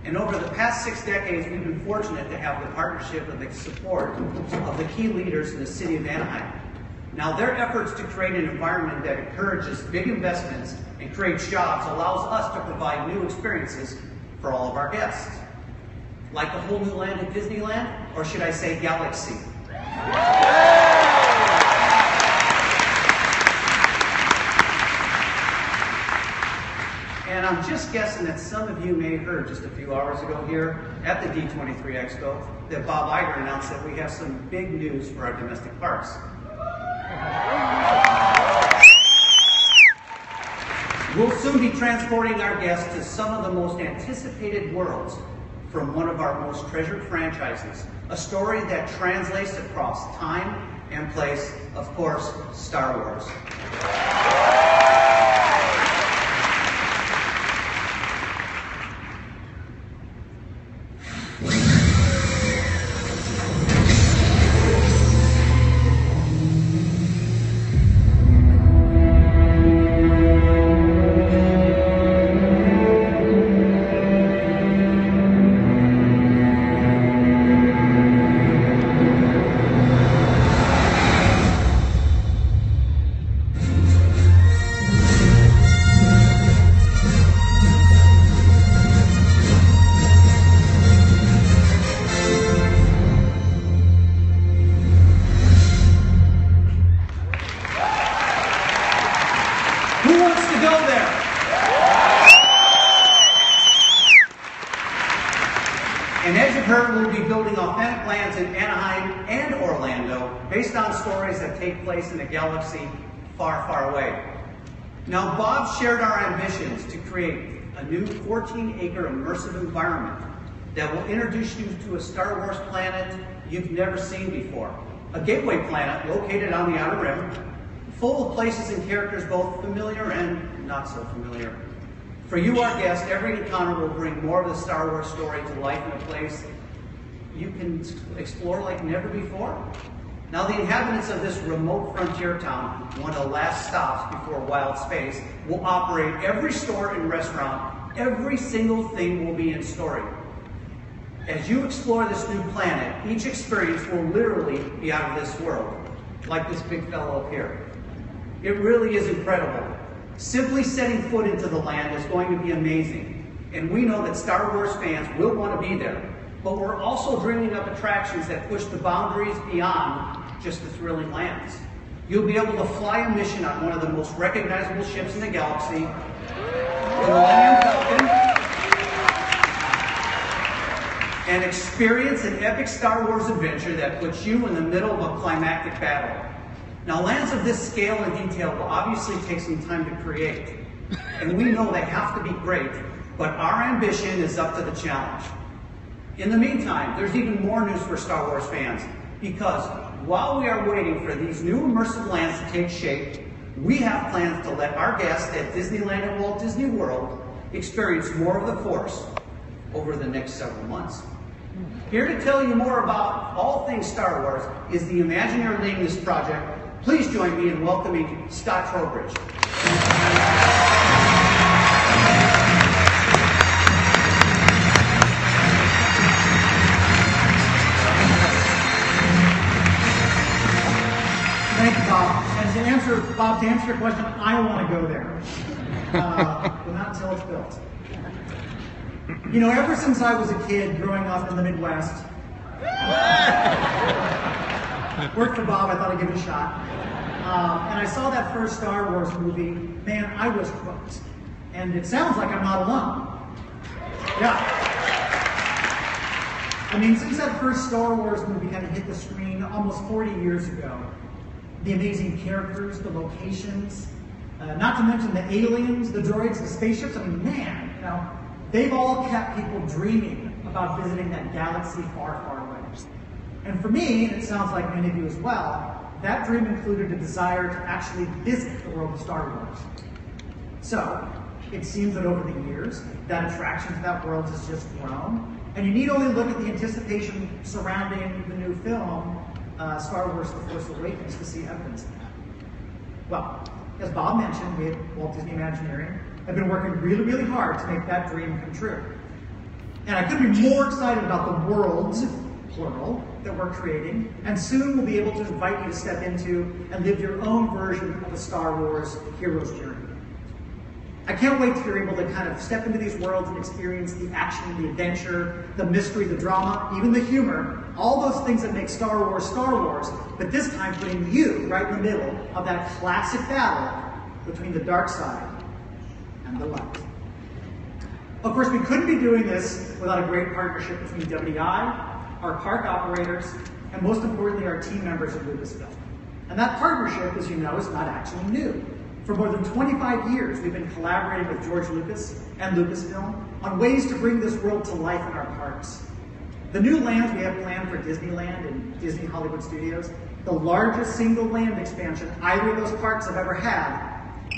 And over the past 6 decades, we've been fortunate to have the partnership and the support of the key leaders in the city of Anaheim. Now, their efforts to create an environment that encourages big investments and creates jobs allows us to provide new experiences for all of our guests. Like the whole new land at Disneyland, or should I say Galaxy? And I'm just guessing that some of you may have heard just a few hours ago here at the D23 Expo that Bob Iger announced that we have some big news for our domestic parks. We'll soon be transporting our guests to some of the most anticipated worlds from one of our most treasured franchises, a story that translates across time and place, of course, Star Wars. And as you've heard, we'll be building authentic lands in Anaheim and Orlando based on stories that take place in a galaxy far, far away. Now, Bob shared our ambitions to create a new 14-acre immersive environment that will introduce you to a Star Wars planet you've never seen before. A gateway planet located on the Outer Rim, full of places and characters both familiar and not so familiar. For you, our guests, every encounter will bring more of the Star Wars story to life in a place you can explore like never before. Now, the inhabitants of this remote frontier town, one of the last stops before wild space, will operate every store and restaurant. Every single thing will be in story. As you explore this new planet, each experience will literally be out of this world, like this big fellow up here. It really is incredible. Simply setting foot into the land is going to be amazing, and we know that Star Wars fans will want to be there, but we're also dreaming up attractions that push the boundaries beyond just the thrilling lands. You'll be able to fly a mission on one of the most recognizable ships in the galaxy, the Millennium Falcon, and experience an epic Star Wars adventure that puts you in the middle of a climactic battle. Now, lands of this scale and detail will obviously take some time to create, and we know they have to be great, but our ambition is up to the challenge. In the meantime, there's even more news for Star Wars fans, because while we are waiting for these new immersive lands to take shape, we have plans to let our guests at Disneyland and Walt Disney World experience more of the Force over the next several months. Here to tell you more about all things Star Wars is the Imagineer leading this project. Please join me in welcoming Scott Trowbridge. Thank you, Bob. And to answer your question, I want to go there, but not until it's built. You know, ever since I was a kid growing up in the Midwest, worked for Bob, I thought I'd give it a shot. And I saw that first Star Wars movie, man, I was hooked. And it sounds like I'm not alone. Yeah. I mean, since that first Star Wars movie kind of hit the screen almost 40 years ago, the amazing characters, the locations, not to mention the aliens, the droids, the spaceships, I mean, man, you know, they've all kept people dreaming about visiting that galaxy far, far away. And for me, and it sounds like many of you as well, that dream included a desire to actually visit the world of Star Wars. So, it seems that over the years, that attraction to that world has just grown. And you need only look at the anticipation surrounding the new film, Star Wars The Force Awakens, to see evidence of that. Well, as Bob mentioned, we at Walt Disney Imagineering have been working really, really hard to make that dream come true. And I couldn't be more excited about the worlds, plural, that we're creating, and soon we'll be able to invite you to step into and live your own version of the Star Wars hero's journey. I can't wait till you're able to kind of step into these worlds and experience the action, the adventure, the mystery, the drama, even the humor, all those things that make Star Wars, but this time putting you right in the middle of that classic battle between the dark side and the light. Of course, we couldn't be doing this without a great partnership between WDI, our park operators, and most importantly, our team members at Lucasfilm. And that partnership, as you know, is not actually new. For more than 25 years, we've been collaborating with George Lucas and Lucasfilm on ways to bring this world to life in our parks. The new lands we have planned for Disneyland and Disney Hollywood Studios, the largest single land expansion either of those parks have ever had,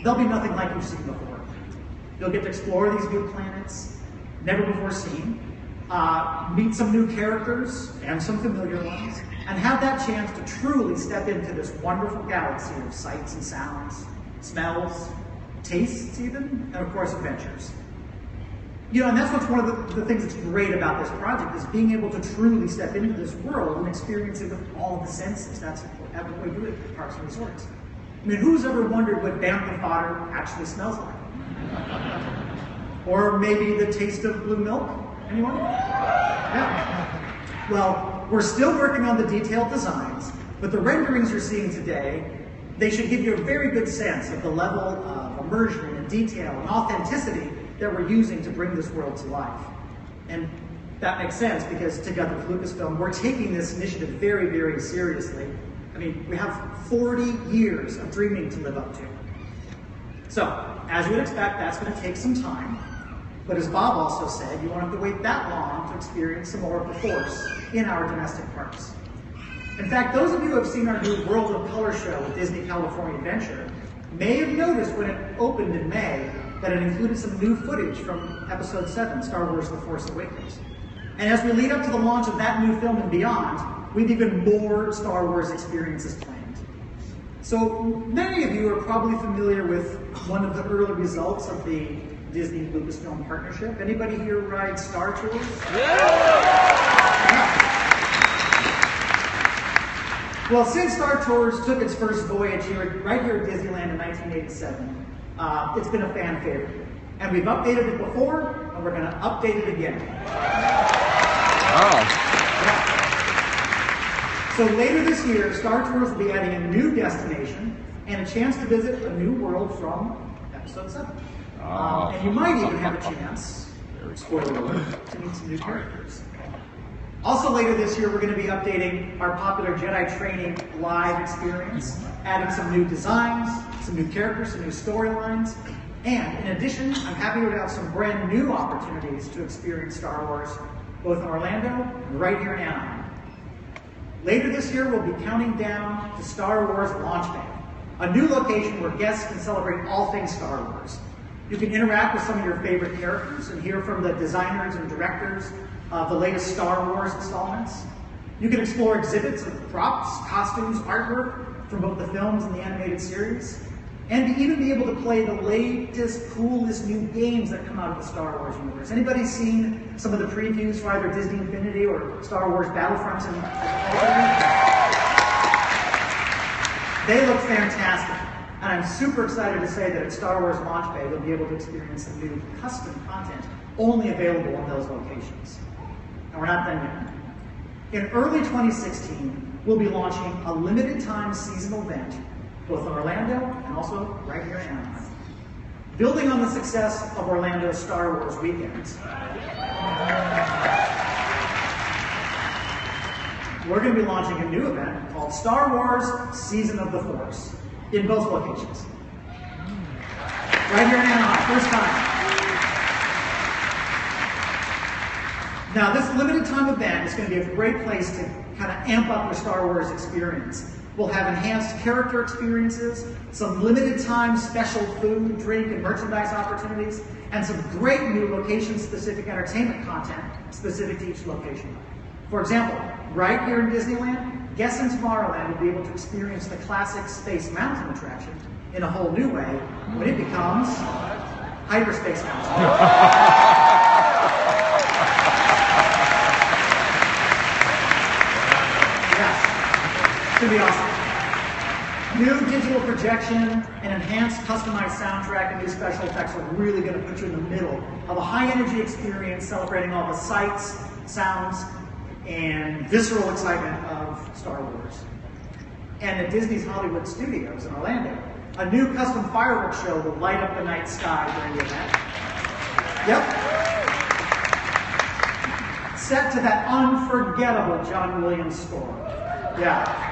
they'll be nothing like you've seen before. You'll get to explore these new planets, never before seen, meet some new characters and some familiar ones, and have that chance to truly step into this wonderful galaxy of sights and sounds, smells, tastes even, and of course adventures. You know, and that's what's one of the things that's great about this project is being able to truly step into this world and experience it with all of the senses. That's what we do at parks and resorts. I mean, who's ever wondered what bantha fodder actually smells like? Or maybe the taste of blue milk? Anyone? Yeah. Well, we're still working on the detailed designs, but the renderings you're seeing today, they should give you a very good sense of the level of immersion and detail and authenticity that we're using to bring this world to life. And that makes sense because together with Lucasfilm, we're taking this initiative very, very seriously. I mean, we have 40 years of dreaming to live up to. So, as you would expect, that's going to take some time. But as Bob also said, you won't have to wait that long to experience some more of the Force in our domestic parks. In fact, those of you who have seen our new World of Color show with Disney California Adventure may have noticed when it opened in May that it included some new footage from Episode 7, Star Wars The Force Awakens. And as we lead up to the launch of that new film and beyond, we have even more Star Wars experiences planned. So many of you are probably familiar with one of the early results of the Disney Lucasfilm partnership. Anybody here ride Star Tours? Yeah. Well, since Star Tours took its first voyage right here at Disneyland in 1987, it's been a fan favorite. And we've updated it before, and we're going to update it again. Wow. Yeah. So later this year, Star Tours will be adding a new destination and a chance to visit a new world from Episode 7. And you might even have a chance, spoiler alert, to meet some new characters. Also later this year, we're going to be updating our popular Jedi Training live experience, adding some new designs, some new characters, some new storylines, and in addition, I'm happy to have some brand new opportunities to experience Star Wars, both in Orlando and right here in Anaheim. Later this year, we'll be counting down to Star Wars Launchpad, a new location where guests can celebrate all things Star Wars. You can interact with some of your favorite characters and hear from the designers and directors of the latest Star Wars installments. You can explore exhibits of props, costumes, artwork from both the films and the animated series, and even be able to play the latest, coolest new games that come out of the Star Wars universe. Anybody seen some of the previews for either Disney Infinity or Star Wars Battlefront? They look fantastic. And I'm super excited to say that at Star Wars Launch Bay, you'll be able to experience some new custom content only available in those locations. And we're not done yet. In early 2016, we'll be launching a limited time seasonal event, both in Orlando and also right here in Anaheim. Building on the success of Orlando's Star Wars weekends, we're going to be launching a new event called Star Wars Season of the Force in both locations. Right here in Anaheim, first time. Now, this limited time event is going to be a great place to kind of amp up your Star Wars experience. We'll have enhanced character experiences, some limited time special food, drink, and merchandise opportunities, and some great new location-specific entertainment content specific to each location. For example, right here in Disneyland, guests in Tomorrowland will be able to experience the classic Space Mountain attraction in a whole new way when it becomes Hyperspace Mountain. going to be awesome. New digital projection, an enhanced customized soundtrack, and new special effects are really going to put you in the middle of a high-energy experience celebrating all the sights, sounds, and visceral excitement of Star Wars. And at Disney's Hollywood Studios in Orlando, a new custom fireworks show will light up the night sky during the event. Yep. Set to that unforgettable John Williams score. Yeah.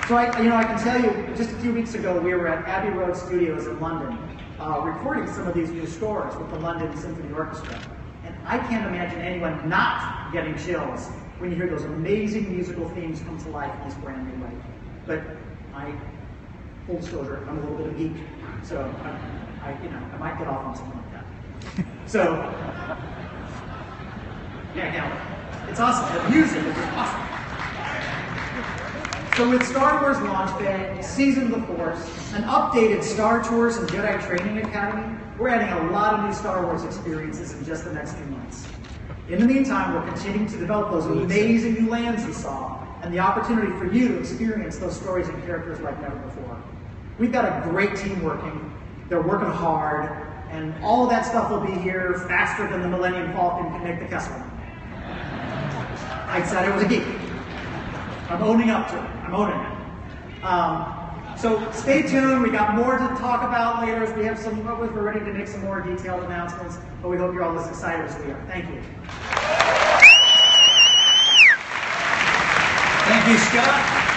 So I can tell you, just a few weeks ago, we were at Abbey Road Studios in London, recording some of these new scores with the London Symphony Orchestra. And I can't imagine anyone not getting chills when you hear those amazing musical themes come to life in this brand new way. But full disclosure, I'm a little bit of a geek, so I might get off on something like that. So, yeah, it's awesome. The music is awesome. So with Star Wars Launch Day, Season of the Force, an updated Star Tours and Jedi Training Academy, we're adding a lot of new Star Wars experiences in just the next few months. In the meantime, we're continuing to develop those amazing new lands you saw, and the opportunity for you to experience those stories and characters like never before. We've got a great team working. They're working hard, and all of that stuff will be here faster than the Millennium Falcon can make the Kessel. I said I was a geek. I'm owning up to it. I'm owning it. So stay tuned. We got more to talk about later as we have we're ready to make some more detailed announcements, but we hope you're all as excited as we are. Thank you. Thank you, Scott.